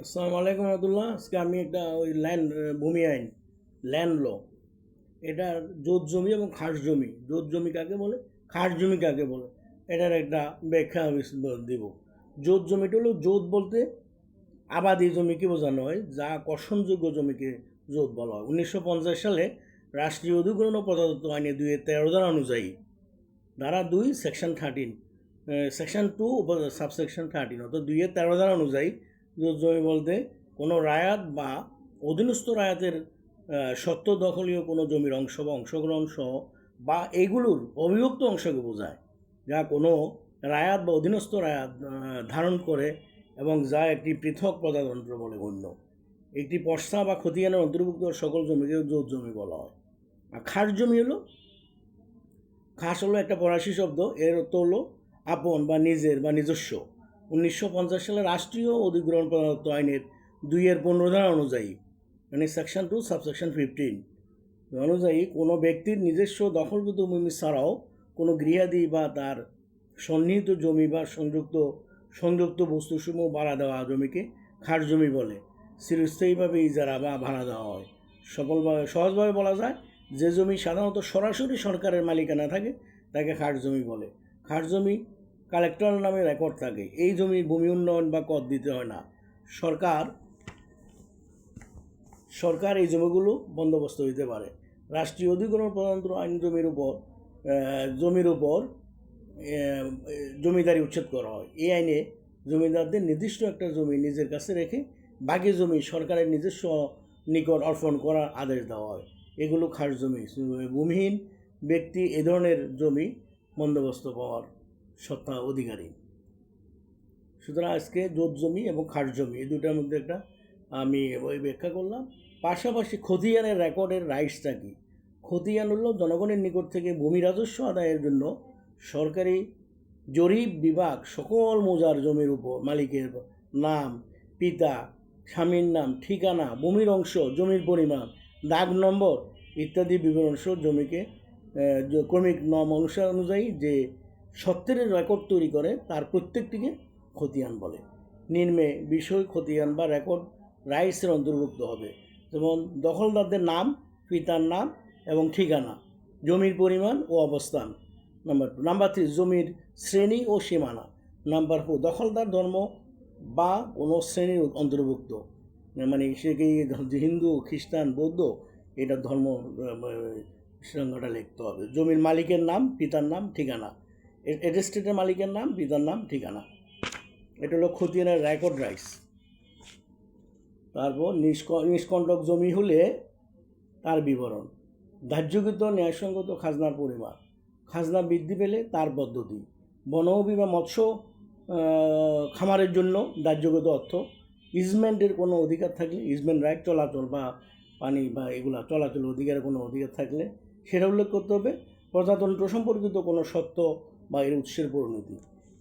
আসসালামু আলাইকুম রহমতুল্লাহ। আজকে আমি একটা ওই ভূমি আইন, ল্যান্ড ল, এটা জোত জমি এবং খাস জমি, জোত জমি কাকে বলে, খাস জমি কাকে বলে, এটার একটা ব্যাখ্যা আমি দেব। জোত জমিটা হলো, জোত বলতে আবাদি জমিকে বোঝানো হয়, যা কর্ষণযোগ্য জমিকে জোত বলা হয়। 1950 সালে রাষ্ট্রীয় অধিগ্রহণ ও প্রজাতন্ত্র আইনে 2-13 ধারা অনুযায়ী, ধারা 2 সেকশন 13, সেকশন 2 সাবসেকশন 13, অর্থাৎ 2-13 ধারা অনুযায়ী জোত জমি বলতে কোনো রায়াত বা অধীনস্থ রায়াতের সত্ত্ব দখলীয় কোনো জমির অংশ বা অংশগ্রহণ সহ বা এগুলোর অবিভক্ত অংশকে বোঝায়, যা কোনো রায়াত বা অধীনস্থ রায়াত ধারণ করে এবং যা একটি পৃথক প্রজাতন্ত্র বলে গণ্য। একটি পর্সা বা খতিয়ানের অন্তর্ভুক্ত সকল জমিকে জোত জমি বলা হয়। আর খাস জমি হলো, খাস হলো একটা ফরাসি শব্দ, এর অর্থ হলো আপন বা নিজের বা নিজস্ব। 1950 সালে রাষ্ট্রীয় অধিগ্রহণ প্রদত্ত আইনের 2-15 ধারা অনুযায়ী, মানে সেকশন 2 সাবসেকশন 15 অনুযায়ী, কোনো ব্যক্তির নিজস্ব দখলকৃত ভূমি ছাড়াও কোনো গৃহাদি বা তার সন্নিহিত জমি বা সংযুক্ত বস্তুসমূহ ভাড়া দেওয়া জমিকে খাস জমি বলে। চিরস্থায়ীভাবে ইজারা বা ভাড়া দেওয়া হয়। সহজভাবে বলা যায়, যে জমি সাধারণত সরাসরি সরকারের মালিকানা থাকে তাকে খাস জমি বলে। খাস জমি কালেক্টর নামে রেকর্ড থাকে। এই জমি ভূমি উন্নয়ন বা কর দিতে হয় না, সরকার এই জমিগুলো বন্দোবস্ত দিতে পারে। রাষ্ট্রীয় অধিগ্রহণ প্রজাতন্ত্র আইন জমির উপর জমিদারি উচ্ছেদ করা হয়। এই আইনে জমিদারদের নির্দিষ্ট একটা জমি নিজের কাছে রেখে বাকি জমি সরকারের নিজস্ব নিকট অর্পণ করার আদেশ দেওয়া হয়। এগুলো খাস জমি। ভূমিহীন ব্যক্তি এ ধরনের জমি বন্দোবস্ত পাওয়ার সত্তা অধিকারী। সুতরাং আজকে জোত জমি এবং খাস জমি এই দুটার মধ্যে একটা আমি ওই ব্যাখ্যা করলাম। পাশাপাশি খতিয়ানের রেকর্ডের রাইটসটা কী? খতিয়ান হলো জনগণের নিকট থেকে ভূমি রাজস্ব আদায়ের জন্য সরকারি জরিপ বিভাগ সকল মৌজার জমির উপর মালিকের নাম, পিতা, স্বামীর নাম, ঠিকানা, ভূমির অংশ, জমির পরিমাণ, দাগ নম্বর ইত্যাদি বিবরণ সহ জমিকে ক্রমিক নম অনুযায়ী যে সত্ত্বের রেকর্ড তৈরি করে তার প্রত্যেকটিকে খতিয়ান বলে। নিম্নে বিষয় খতিয়ান বা রেকর্ড রাইটসের অন্তর্ভুক্ত হবে, যেমন দখলদারদের নাম, পিতার নাম এবং ঠিকানা, জমির পরিমাণ ও অবস্থান। নাম্বার 2। নাম্বার 3, জমির শ্রেণী ও সীমানা। নাম্বার 4, দখলদার ধর্ম বা কোনো শ্রেণীর অন্তর্ভুক্ত, মানে সে কি হিন্দু, খ্রিস্টান, বৌদ্ধ, এটা ধর্ম সংজ্ঞাটা লিখতে হবে। জমির মালিকের নাম, পিতার নাম, ঠিকানা, এস্টেটের মালিকের নাম, পিতার নাম, ঠিকানা। এটা হলো খতিয়ানের রেকর্ড রাইটস। তারপর নিষ্কণ্টক জমি হলে তার বিবরণ, ধার্যকৃত ন্যায়সঙ্গত খাজনার পরিমাণ, খাজনা বৃদ্ধি পেলে তার পদ্ধতি, বনভূমি বা মৎস্য খামারের জন্য ধার্যকৃত অর্থ, ইজমেন্টের কোনো অধিকার থাকলে, ইজমেন্ট রাইট, চলাচল বা পানি বা এগুলা চলাচলের অধিকারের কোনো অধিকার থাকলে সেটা উল্লেখ করতে হবে, প্রজাতন্ত্র সম্পর্কিত কোনো সত্য বা এর উৎসের পরিণতি।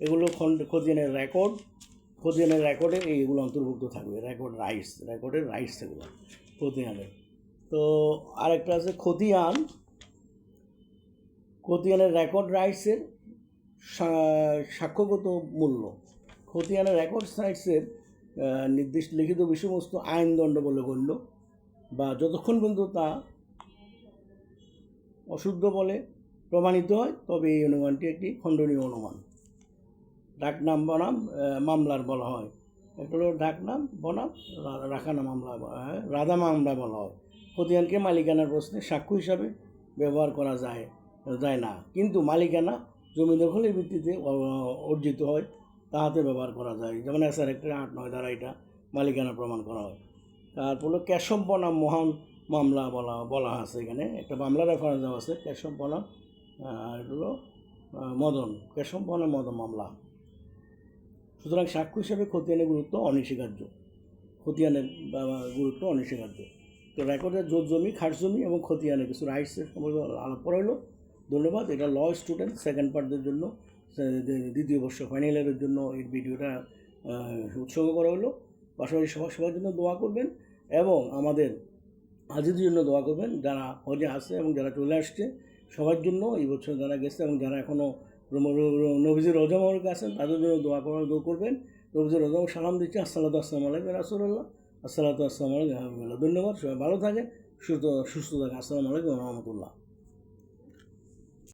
এগুলো খতিয়ানের রেকর্ডে এইগুলো অন্তর্ভুক্ত থাকবে। রেকর্ডের রাইটস এগুলো খতিয়ানের। তো আরেকটা আছে খতিয়ানের রেকর্ড রাইটসের সাক্ষ্যগত মূল্য। খতিয়ানের রেকর্ড রাইটসের নির্দিষ্ট লিখিত বিষয়বস্তু আইনদণ্ড বলে গণ্য, বা যতক্ষণ পর্যন্ত তা অশুদ্ধ বলে প্রমাণিত হয় তবে এই অনুমানটি একটি খণ্ডনীয় অনুমান। ডাকনাম বনাম মামলার বলা হয়। একটা হলো ডাকনাম বনাম রাখানা মামলা, রাধা মামলা বলা হয়। খতিয়ানকে মালিকানার প্রশ্নে সাক্ষ্য হিসাবে ব্যবহার করা যায় না, কিন্তু মালিকানা জমি দখলের ভিত্তিতে অর্জিত হয় তাহাতে ব্যবহার করা যায়। যেমন SR 8-9 দ্বারা এটা মালিকানা প্রমাণ করা হয়। তারপর হলো কেশব বনাম মহান মামলা বলা আছে। এখানে একটা মামলা রেফারেন্স দেওয়া আছে, কেশব বনাম এটা হলো কেশব বনাম মদন মামলা। সুতরাং সাক্ষ্য হিসাবে খতিয়ানের গুরুত্ব অনস্বীকার্য। তো রেকর্ডের জোত জমি, খাস জমি এবং খতিয়ানের কিছু রাইটসের সম্পর্কে আলাপ করা হলো। ধন্যবাদ। এটা ল স্টুডেন্ট সেকেন্ড পার্টদের জন্য, দ্বিতীয় বর্ষ ফাইনাল ইয়ারের জন্য এই ভিডিওটা উৎসর্গ করা হলো। পাশাপাশি সবার জন্য দোয়া করবেন এবং আমাদের হাজিদের জন্য দোয়া করবেন, যারা হজে আসে এবং যারা চলে আসছে সবার জন্য, এই বছর যারা গেছে এবং যারা এখনও নবীজির রোজা মোবারকে আছেন তাদের জন্য দোয়া করবেন। তো রবজুর রজম সালাম দিচ্ছি, আসসালামু আলাইকুম রাসূলুল্লাহ, আসসালামু আলাইকুম হাবিবুল্লাহ। ধন্যবাদ, সবাই ভালো থাকেন, সুস্থ থাকেন। আসসালামু আলাইকুম রহমতুল্লাহ।